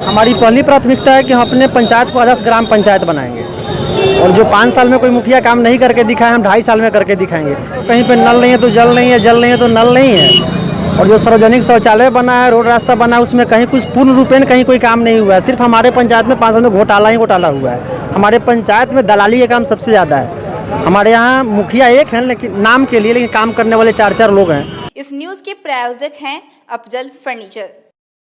हमारी पहली प्राथमिकता है कि हम अपने पंचायत को आदर्श ग्राम पंचायत बनाएंगे और जो 5 साल में कोई मुखिया काम नहीं करके दिखाए हम 2.5 साल में करके दिखाएंगे। कहीं पे नल नहीं है तो जल नहीं है, जल नहीं है तो नल नहीं है। और जो सार्वजनिक शौचालय बना है, रोड रास्ता बना है, उसमें कहीं कुछ पूर्ण रूपेण कहीं कोई काम नहीं हुआ है। सिर्फ हमारे पंचायत में 5 साल में घोटाला ही घोटाला हुआ है। हमारे पंचायत में दलाली का काम सबसे ज़्यादा है। हमारे यहाँ मुखिया एक हैं लेकिन नाम के लिए, लेकिन काम करने वाले 4-4 लोग हैं। इस न्यूज़ के प्रायोजक हैं अफजल फर्नीचर।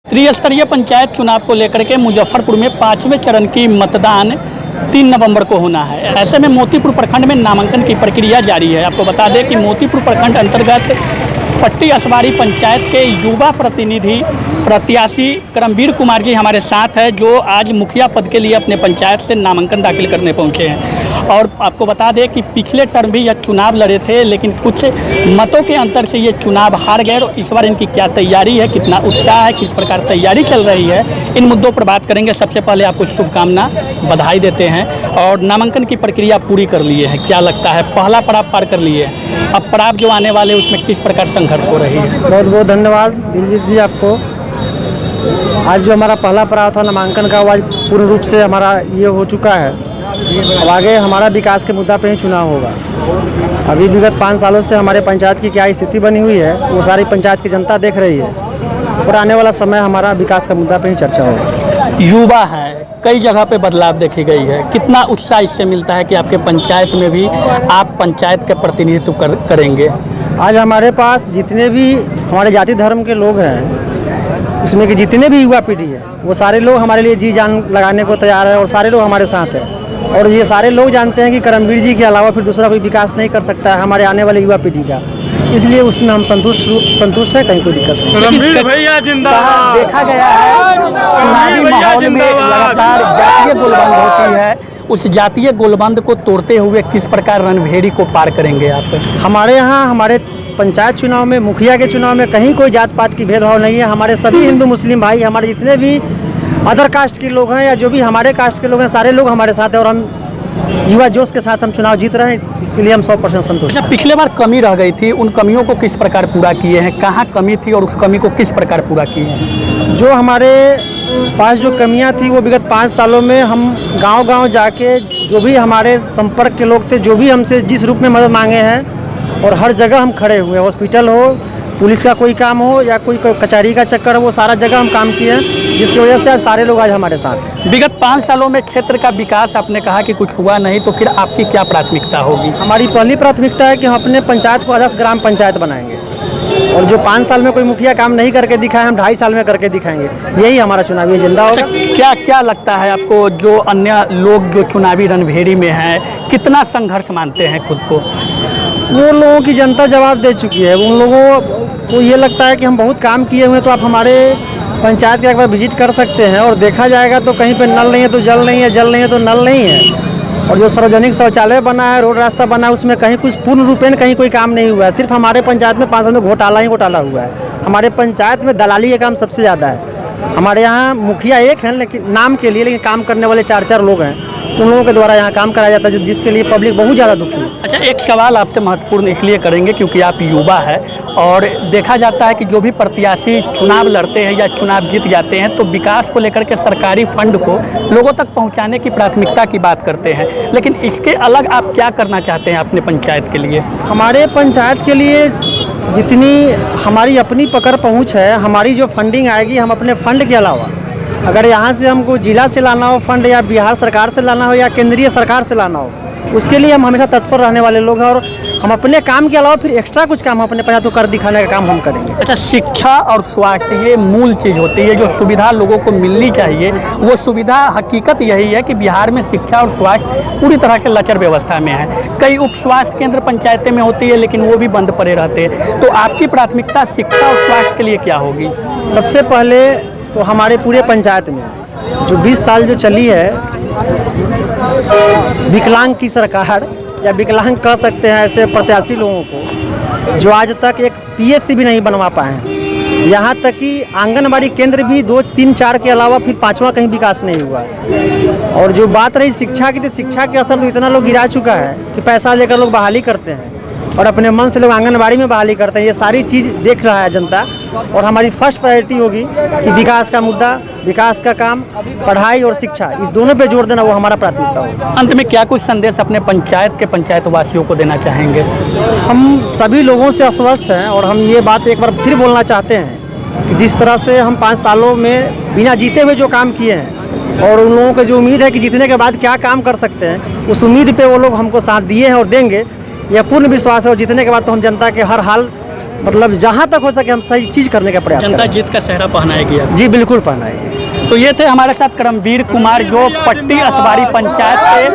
त्रिस्तरीय पंचायत चुनाव को लेकर के मुजफ्फरपुर में 5वें चरण की मतदान 3 नवंबर को होना है। ऐसे में मोतीपुर प्रखंड में नामांकन की प्रक्रिया जारी है। आपको बता दें कि मोतीपुर प्रखंड अंतर्गत पट्टी असबारी पंचायत के युवा प्रतिनिधि प्रत्याशी करमवीर कुमार जी हमारे साथ है, जो आज मुखिया पद के लिए अपने पंचायत से नामांकन दाखिल करने पहुंचे हैं। और आपको बता दें कि पिछले टर्म भी यह चुनाव लड़े थे, लेकिन कुछ मतों के अंतर से ये चुनाव हार गए। और इस बार इनकी क्या तैयारी है, कितना उत्साह है, किस प्रकार तैयारी चल रही है, इन मुद्दों पर बात करेंगे। सबसे पहले आपको शुभकामना, बधाई देते हैं। और नामांकन की प्रक्रिया पूरी कर लिए हैं, क्या लगता है पहला पड़ाव पार कर लिए हैं, अब पड़ाव जो आने वाले उसमें किस प्रकार संघर्ष हो रही है? बहुत बहुत धन्यवाद दिलजीत जी आपको। आज जो हमारा पहला पड़ाव था नामांकन का, वो आज पूर्ण रूप से हमारा ये हो चुका है। अब आगे हमारा विकास के मुद्दा पे ही चुनाव होगा। अभी विगत 5 सालों से हमारे पंचायत की क्या स्थिति बनी हुई है वो सारी पंचायत की जनता देख रही है, और आने वाला समय हमारा विकास का मुद्दा पे ही चर्चा होगा। युवा है, कई जगह पे बदलाव देखी गई है, कितना उत्साह इससे मिलता है कि आपके पंचायत में भी आप पंचायत का प्रतिनिधित्व करेंगे? आज हमारे पास जितने भी हमारे जाति धर्म के लोग हैं, उसमें कि जितने भी युवा पीढ़ी है, वो सारे लोग हमारे लिए जी जान लगाने को तैयार है और सारे लोग हमारे साथ हैं। और ये सारे लोग जानते हैं कि करमवीर जी के अलावा फिर दूसरा कोई विकास नहीं कर सकता है हमारे आने वाले युवा पीढ़ी का। इसलिए उसमें हम संतुष्ट है, कहीं कोई दिक्कत नहीं। करमवीर भैया जिंदाबाद। देखा गया है चुनावी माहौल में लगातार जातीय गोलबंद होती है, उस जातीय गोलबंद को तोड़ते हुए किस प्रकार रणभेड़ी को पार करेंगे आप? हमारे यहाँ हमारे पंचायत चुनाव में, मुखिया के चुनाव में कहीं कोई जात पात की भेदभाव नहीं है। हमारे सभी हिंदू मुस्लिम भाई, हमारे जितने भी अदर कास्ट के लोग हैं या जो भी हमारे कास्ट के लोग हैं, सारे लोग हमारे साथ हैं। और हम युवा जोश के साथ हम चुनाव जीत रहे हैं, इसके लिए हम 100% संतुष्ट हैं। पिछले बार कमी रह गई थी, उन कमियों को किस प्रकार पूरा किए हैं? कहाँ कमी थी और उस कमी को किस प्रकार पूरा किए हैं? जो हमारे पास जो कमियां थी वो विगत 5 सालों में हम गांव-गांव जाके जो भी हमारे संपर्क के लोग थे, जो भी हमसे जिस रूप में मदद मांगे हैं, और हर जगह हम खड़े हुए, हॉस्पिटल हो, पुलिस का कोई काम हो या कोई कचहरी का चक्कर हो, वो सारा जगह हम काम किए हैं, जिसकी वजह से आज सारे लोग आज हमारे साथ हैं। विगत 5 सालों में क्षेत्र का विकास आपने कहा कि कुछ हुआ नहीं, तो फिर आपकी क्या प्राथमिकता होगी? हमारी पहली प्राथमिकता है कि हम अपने पंचायत को आदर्श ग्राम पंचायत बनाएंगे और जो 5 साल में कोई मुखिया काम नहीं करके दिखाए हम 2.5 साल में करके दिखाएंगे। यही हमारा चुनावी एजेंडा होगा। क्या क्या लगता है आपको, जो अन्य लोग जो चुनावी रणभेड़ी में हैं, कितना संघर्ष मानते हैं खुद को? वो लोगों की जनता जवाब दे चुकी है। उन लोगों को ये लगता है कि हम बहुत काम किए हुए, तो आप हमारे पंचायत का एक बार विजिट कर सकते हैं और देखा जाएगा तो कहीं पे नल नहीं है तो जल नहीं है, जल नहीं है तो नल नहीं है। और जो सार्वजनिक शौचालय बना है, रोड रास्ता बना है, उसमें कहीं कुछ पूर्ण रूपेण कहीं कोई काम नहीं हुआ है। सिर्फ हमारे पंचायत में 5 साल में घोटाला ही घोटाला हुआ है। हमारे पंचायत में दलाली का काम सबसे ज़्यादा है। हमारे यहाँ मुखिया एक हैं लेकिन नाम के लिए, लेकिन काम करने वाले 4-4 लोग हैं। उन लोगों के द्वारा यहाँ काम कराया जाता है, जिसके लिए पब्लिक बहुत ज़्यादा दुखी है। अच्छा, एक सवाल आपसे महत्वपूर्ण इसलिए करेंगे क्योंकि आप युवा है, और देखा जाता है कि जो भी प्रत्याशी चुनाव लड़ते हैं या चुनाव जीत जाते हैं, तो विकास को लेकर के सरकारी फंड को लोगों तक पहुँचाने की प्राथमिकता की बात करते हैं। लेकिन इसके अलग आप क्या करना चाहते हैं अपने पंचायत के लिए? हमारे पंचायत के लिए जितनी हमारी अपनी पकड़ पहुँच है, हमारी जो फंडिंग आएगी, हम अपने फंड के अलावा अगर यहाँ से हमको जिला से लाना हो फंड, या बिहार सरकार से लाना हो, या केंद्रीय सरकार से लाना हो, उसके लिए हम हमेशा तत्पर रहने वाले लोग हैं। और हम अपने काम के अलावा फिर एक्स्ट्रा कुछ काम अपने पंचायत को कर दिखाने का काम हम करेंगे। अच्छा, शिक्षा और स्वास्थ्य ये मूल चीज़ होती है, जो सुविधा लोगों को मिलनी चाहिए, वो सुविधा हकीकत यही है कि बिहार में शिक्षा और स्वास्थ्य पूरी तरह से लचर व्यवस्था में है। कई उप स्वास्थ्य केंद्र पंचायतें में होती है, लेकिन वो भी बंद पड़े रहते हैं। तो आपकी प्राथमिकता शिक्षा और स्वास्थ्य के लिए क्या होगी? सबसे पहले तो हमारे पूरे पंचायत में जो 20 साल जो चली है विकलांग की सरकार, या विकलांग कह सकते हैं ऐसे प्रत्याशी लोगों को, जो आज तक एक पीएचसी भी नहीं बनवा पाए हैं। यहाँ तक कि आंगनबाड़ी केंद्र भी 2, 3, 4 के अलावा फिर 5वां कहीं विकास नहीं हुआ। और जो बात रही शिक्षा की, तो शिक्षा के असर तो इतना लोग गिरा चुका है कि पैसा लेकर लोग बहाली करते हैं और अपने मन से लोग आंगनबाड़ी में बहाली करते हैं। ये सारी चीज़ देख रहा है जनता, और हमारी फर्स्ट प्रायोरिटी होगी कि विकास का मुद्दा, विकास का काम, पढ़ाई और शिक्षा, इस दोनों पे जोर देना वो हमारा प्राथमिकता होगा। अंत में क्या कुछ संदेश अपने पंचायत के पंचायत वासियों को देना चाहेंगे? हम सभी लोगों से आश्वस्त हैं और हम ये बात एक बार फिर बोलना चाहते हैं कि जिस तरह से हम 5 सालों में बिना जीते हुए जो काम किए हैं और उन लोगों को जो उम्मीद है कि जीतने के बाद क्या काम कर सकते हैं, उस उम्मीद पे वो लोग हमको साथ दिए हैं और देंगे, यह पूर्ण विश्वास है। और जीतने के बाद तो हम जनता के हर हाल मतलब जहाँ तक हो सके हम सही चीज़ करने का प्रयास जनता करेंगे। जीत का सेहरा पहनाएगी आप? जी बिल्कुल पहनाएगी। तो ये थे हमारे साथ करमवीर कुमार, जो पट्टी असबारी पंचायत के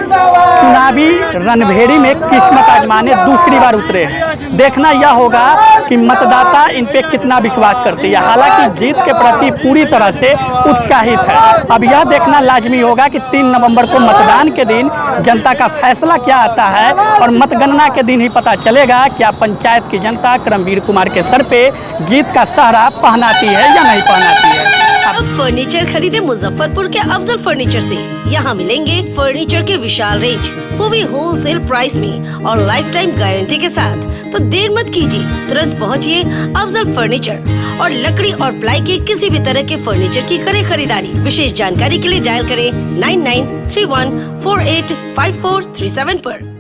चुनावी रणभेड़ी में किस्मत आजमाने दूसरी बार उतरे हैं। देखना यह होगा कि मतदाता इन पे कितना विश्वास करते हैं। हालांकि जीत के प्रति पूरी तरह से उत्साहित है। अब यह देखना लाजमी होगा कि 3 नवंबर को मतदान के दिन जनता का फैसला क्या आता है और मतगणना के दिन ही पता चलेगा क्या पंचायत की जनता करमवीर कुमार के सर पे जीत का सहरा पहनाती है या नहीं पहनाती है। अब फर्नीचर खरीदे मुजफ्फरपुर के अफजल फर्नीचर से। यहाँ मिलेंगे फर्नीचर के विशाल रेंज, वो भी होलसेल प्राइस में और लाइफ टाइम गारंटी के साथ। तो देर मत कीजिए, तुरंत पहुँचिए अफजल फर्नीचर और लकड़ी और प्लाई के किसी भी तरह के फर्नीचर की करें खरीदारी। विशेष जानकारी के लिए डायल करें 9931485437 पर।